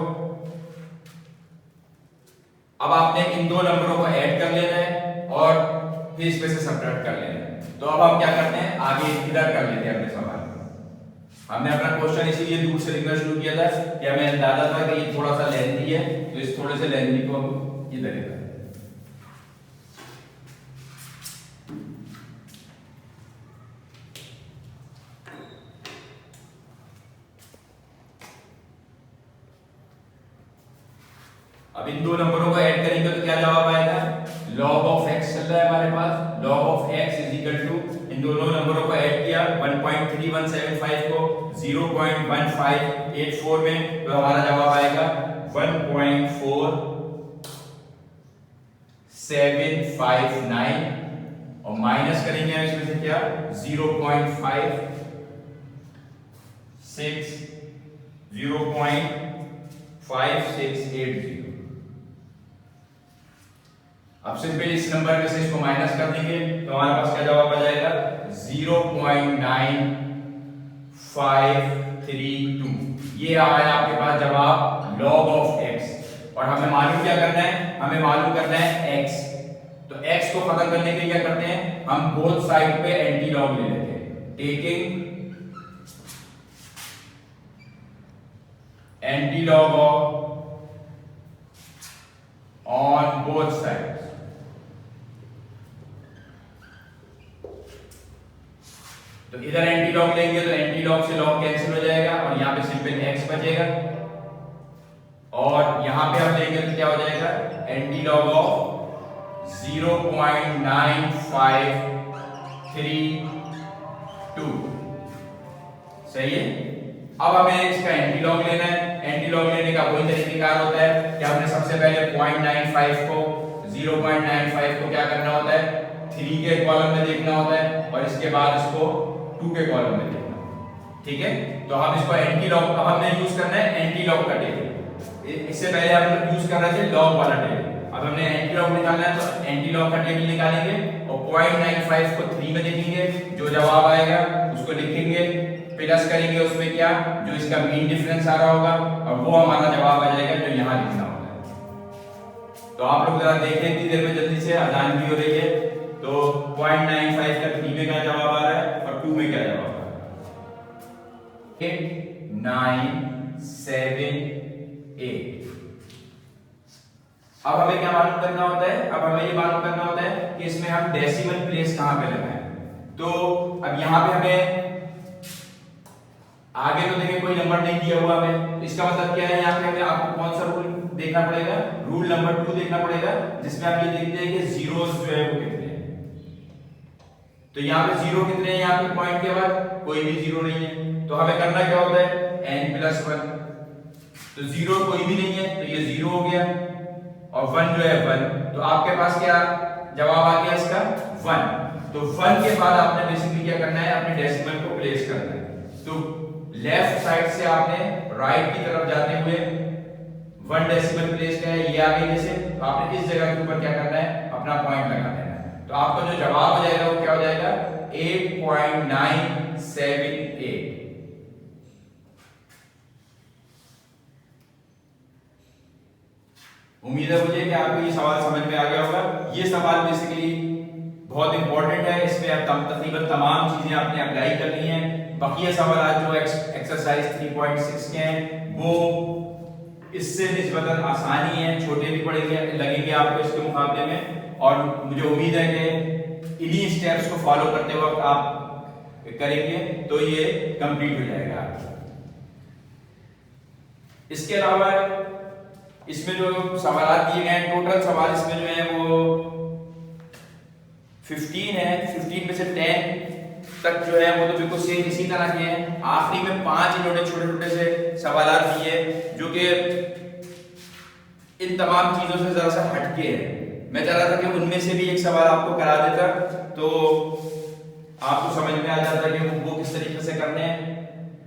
अब आपने इन दो नंबरों को ऐड कर लेना है और फिर इसमें से सब्ट्रैक्ट कर लेना है। तो अब हम क्या करते हैं, आगे इधर कर लेते हैं अपने सवाल। हमने अपना क्वेश्चन इसीलिए दूर से लिखना शुरू किया था कि हमें अंदाजा था कि ये थोड़ा सा लेंथी है, तो इस थोड़े से लेंथी को हम इधर लिखा। अब इन दो नंबरों को ऐड करेंगे तो क्या जवाब आएगा, log ऑफ चल रहा है हमारे पास, log of x is equal to, इन दोनों नंबरों को ऐड किया 1.3175 को 0.1584 में, तो हमारा जवाब आएगा 1.4759 और माइनस करेंगे इसमें से क्या 0.5680. अब सिंपल इस नंबर में से इसको माइनस कर देंगे तो हमारे पास क्या जवाब आ जाएगा 0.9532. ये आया आपके पास जवाब log of x. और हमें मालूम क्या करना है, हमें मालूम करना है x. तो x को खत्म करने के लिए क्या करते हैं, हम बोथ साइड पे एंटी लॉग ले लेते हैं, taking anti log of on both side. तो इधर एंटी लॉग लेंगे तो एंटी लॉग से लॉग कैंसिल हो जाएगा और यहाँ पे सिंपल x बचेगा, और यहाँ पे हम लेंगे तो क्या हो जाएगा एंटी लॉग ऑफ 0.9532. सही है. अब हमें इसका एंटी लॉग लेना है. एंटी लॉग लेने का वही तरीकेकार होता है कि हमने सबसे पहले 0.95 को 0.95 को क्या करना होता है 3 के कॉलम में देखना होता है और इसके बाद इसको 2 के कॉलम में देखना. ठीक है, तो हम इसको एंटी लॉग, अब हमने यूज करना है एंटी लॉग का टेबल. इससे पहले हम यूज कर रहे थे लॉग वाला टेबल. अब हमने एंटी लॉग निकालना है तो एंटी लॉग का टेबल निकालेंगे और 0.95 को 3 में देखेंगे, जो जवाब आएगा उसको लिखेंगे, प्लस करेंगे उसमें क्या जो इसका मीन डिफरेंस आ रहा होगा और वो हमारा जवाब आ जाएगा जो यहाँ लिखना होगा. तो आप लोग जरा देखें इतनी देर में जल्दी से, अजान भी हो रही है. तो 0.95 का 3 में क्या जवाब आ रहा है और 2 में क्या जवाब आ रहा है 8978. अब हमें क्या मालूम करना होता है, अब हमें ये मालूम करना होता है कि इसमें हम डेसिमल प्लेस कहां पे लगाएं. तो अब यहां पे हमें आगे तो देखिए कोई नंबर नहीं दिया हुआ हमें, तो इसका मतलब क्या है, यहाँ पे हमें आपको कौन सा रूल देखना पड़ेगा, रूल नंबर 2 देखना पड़ेगा, जिसमें आप ये देखते हैं कि जीरोस जो है वो कितने हैं. तो यहाँ पे जीरो कितने हैं, यहाँ पे पॉइंट के बाद कोई भी जीरो नहीं है. तो हमें करना क्या होता है n+1. तो जीरो कोई भी नहीं है तो ये जीरो हो गया और 1 जो है 1. तो आपके पास क्या जवाब आ गया इसका 1. तो 1 के बाद आपने बेसिकली क्या करना है, अपने डेसिमल को प्लेस करना है. तो लेफ्ट साइड से आपने राइट की तरफ जाते हुए 1 डेसिमल प्लेस किया है, ये आगे जैसे, तो आपने इस जगह के ऊपर क्या करना है, अपना पॉइंट लगा देना है. तो आपका जो जवाब हो जाएगा वो क्या हो जाएगा 8.978. उम्मीद है मुझे कि आपको ये सवाल समझ में आ गया होगा. ये सवाल बेसिकली बहुत इंपॉर्टेंट है, इसमें अब तकरीबन तमाम चीजें आपने अप्लाई करनी है. बाकी सवाल जो एक्सरसाइज 3.6 के हैं वो इससे निस्बतन आसानी है, छोटे भी पड़ेंगे लगेंगे आपको इसके मुकाबले में. और मुझे उम्मीद है कि इन्हीं स्टेप्स को फॉलो करते वक्त आप करेंगे तो ये कंप्लीट हो जाएगा. इसके अलावा इसमें जो सवाल दिए गए हैं, टोटल सवाल इसमें जो है वो 15 है. 15 में से 10 तक जो है वो तो बिल्कुल सेम इसी तरह के हैं. आखिरी में 5 इन्होंने छोटे छोटे से सवाल दिए जो कि इन तमाम चीजों से जरा सा हटके हैं. मैं चाह रहा था कि उनमें से भी एक सवाल आपको करा देता तो आपको समझ में आ जाता कि वो किस तरीके से करने हैं.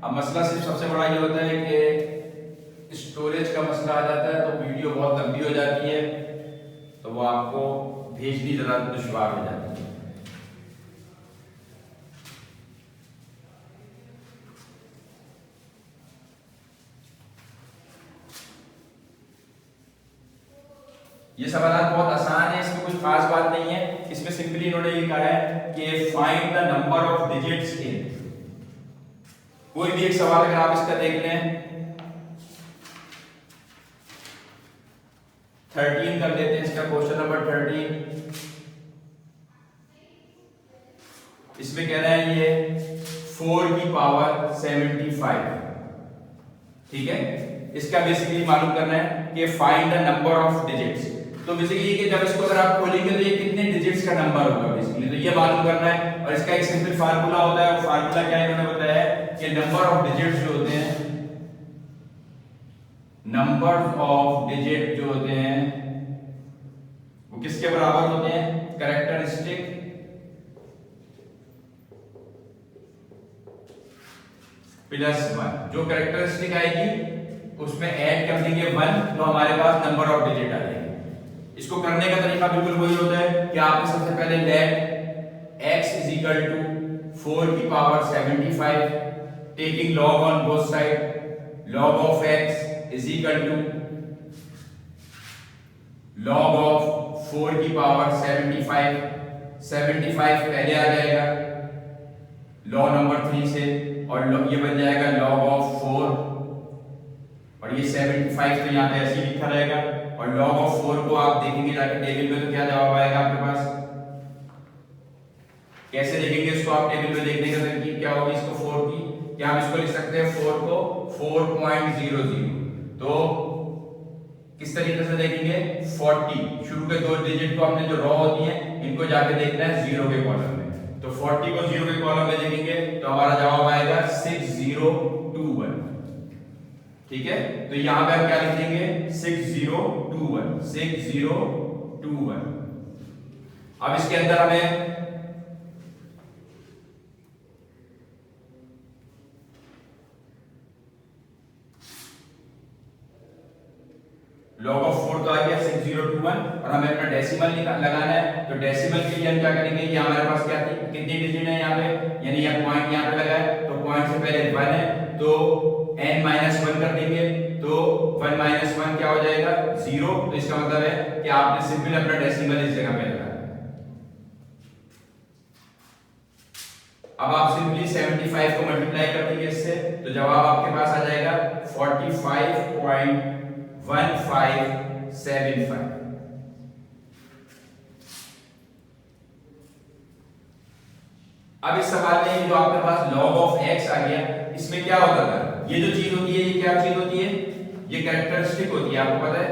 अब मसला सिर्फ सबसे बड़ा ये होता है कि स्टोरेज का मसला आ जाता है, तो वीडियो बहुत लंबी हो जाती है, तो वो आपको भेजनी जरा दुश्वार हो जाती है. ये सवाल बहुत आसान है, इसमें कुछ खास बात नहीं है. इसमें सिंपली इन्होंने ये कहा है कि find the number of digits in. कोई भी एक सवाल अगर आप इसका देख लें, 13 कर लेते हैं इसका क्वेश्चन नंबर 13. इसमें कह रहा है ये 4 की पावर 75. ठीक है, इसका बेसिकली मालूम करना है कि find the number of digits. तो बेसिकली कि जब इसको अगर आप खोलेंगे तो ये कितने डिजिट्स का नंबर होगा बेसिकली, तो ये मालूम करना है। और इसका एक सिंपल फार्मूला होता है, वो फार्मूला क्या है इन्होंने बताया है कि नंबर ऑफ डिजिट्स जो होते हैं, नंबर ऑफ डिजिट जो होते हैं वो किसके बराबर होते हैं, कैरेक्टरिस्टिक प्लस 1। जो कैरेक्टरिस्टिक आएगी उसमें ऐड कर देंगे 1, तो हमारे पास नंबर ऑफ डिजिट आ जाएंगे। इसको करने का तरीका बिल्कुल वही होता है कि आपने सबसे पहले let x is equal to 4 की power 75 taking log on both side, log of x is equal to log of 4 की पावर 75 पहले आ जाएगा लॉ नंबर 3 से, और ये बन जाएगा log ऑफ 4, और ये 75 तो यहाँ पे ऐसे ही लिखा रहेगा, और log ऑफ 4 को आप देखेंगे जाके टेबल में तो क्या जवाब आएगा आपके पास, कैसे देखेंगे इसको आप टेबल में देखने का तरकीब क्या होगी इसको 4 की, क्या हम इसको लिख सकते हैं 4 को 4.00, तो किस तरीके से देखेंगे 40 शुरू के 2 डिजिट को हमने जो रॉ होती है इनको जाके देखना है 0 के कॉलम में, तो 40 को 0 के कॉलम में देखेंगे तो हमारा जवाब आएगा 6021। ठीक है, तो यहां पे हम क्या लिख देंगे 6021। अब इसके अंदर हमें log ऑफ 4 तो आ गया 6021, और हमें अपना डेसिमल लगाना है, तो डेसिमल के लिए हम क्या करेंगे, ये हमारे पास क्या थी, कितनी डिजिट है यहाँ पे, यानी ये पॉइंट यहाँ पे लगा है, तो पॉइंट से पहले 1 है, तो n-1 कर देंगे, तो 1 - 1 क्या हो जाएगा 0, तो इसका मतलब है कि आपने सिंपल अपना डेसिमल इस जगह पे लगाया। अब आप सिंपली 75 को मल्टीप्लाई कर देंगे इससे, तो जवाब आपके पास आ जाएगा 45.1575। अब इस सवाल में जो आपके पास log ऑफ x आ गया, इसमें क्या होता था, ये जो चीज होती है ये क्या चीज होती है, ये कैरेक्टरिस्टिक होती है, आपको पता है।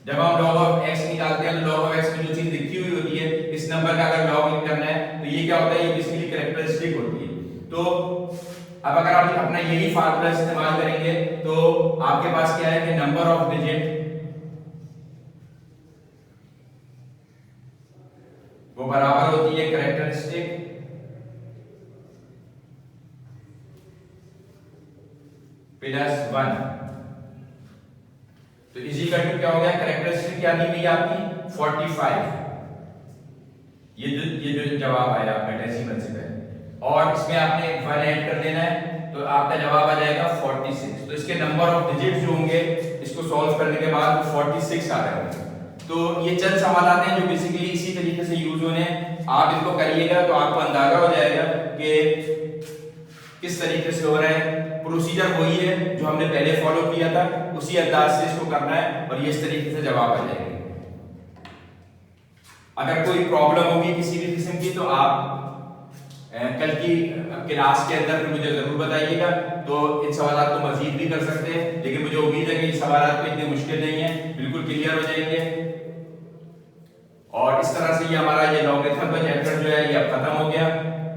जब हम log ऑफ x निकालते हैं तो log ऑफ x में जो चीज लिखी हुई होती है, इस नंबर का अगर log करना है तो ये क्या होता है, ये बेसिकली कैरेक्टरिस्टिक होती है। तो अब अगर आप अपना यही फार्मूला इस्तेमाल करेंगे तो आपके पास क्या है कि नंबर ऑफ डिजिट वो बराबर होती है कैरेक्टरिस्टिक प्लस 1। तो इजी कट क्या हो गया, कैरेक्टरिस्टिक क्या दी गई आपकी 45, ये जो जवाब आया आपका डेसिमल से पहले, और इसमें आपने 1 ऐड कर देना है, तो आपका जवाब आ जाएगा 46। तो इसके नंबर ऑफ डिजिट्स जो होंगे इसको सॉल्व करने के बाद 46 आ रहे होंगे। तो ये चंद सवाल आते हैं जो बेसिकली इसी तरीके से यूज होने हैं, आप इनको करिएगा तो आपको अंदाजा हो जाएगा कि किस तरीके से हो रहा है। प्रोसीजर वही है जो हमने पहले फॉलो किया था, उसी अंदाज से इसको करना है और ये इस तरीके से जवाब आ जाएगा। अगर कोई प्रॉब्लम होगी किसी भी किस्म की तो आप कल की क्लास के अंदर मुझे जरूर बताइएगा, तो इन सवालों को मजीद भी कर सकते हैं, लेकिन मुझे उम्मीद है कि ये सवाल तो इतने मुश्किल नहीं है, बिल्कुल क्लियर हो जाएंगे। और इस तरह से ये हमारा ये लॉगरिथम का चैप्टर जो है ये अब खत्म हो गया।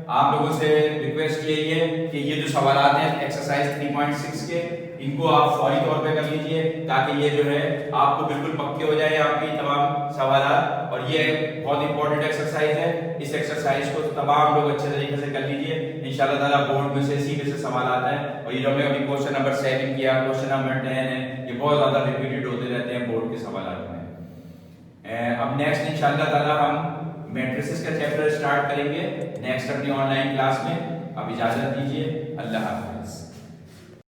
आप लोगों से रिक्वेस्ट यही है कि ये जो सवाल हैं एक्सरसाइज 3.6 के, इनको आप फौरी तौर पे कर लीजिए ताकि ये जो है आपको बिल्कुल पक्के हो जाए आपकी तमाम सवाल। और ये बहुत इंपॉर्टेंट एक्सरसाइज है, इस एक्सरसाइज को तमाम लोग अच्छे तरीके से कर लीजिए। इंशाल्लाह ताला बोर्ड में से सीधे से सवाल आता है, और ये जो हमने अभी क्वेश्चन नंबर 7 किया, क्वेश्चन नंबर 10 है, ये बहुत ज्यादा रिपीटेड होते रहते हैं बोर्ड के सवाल में। अब नेक्स्ट इंशाल्लाह ताला हम मैट्रिसेस का चैप्टर स्टार्ट करेंगे नेक्स्ट अपनी ऑनलाइन क्लास में। अब इजाजत दीजिए, अल्लाह हाफिज।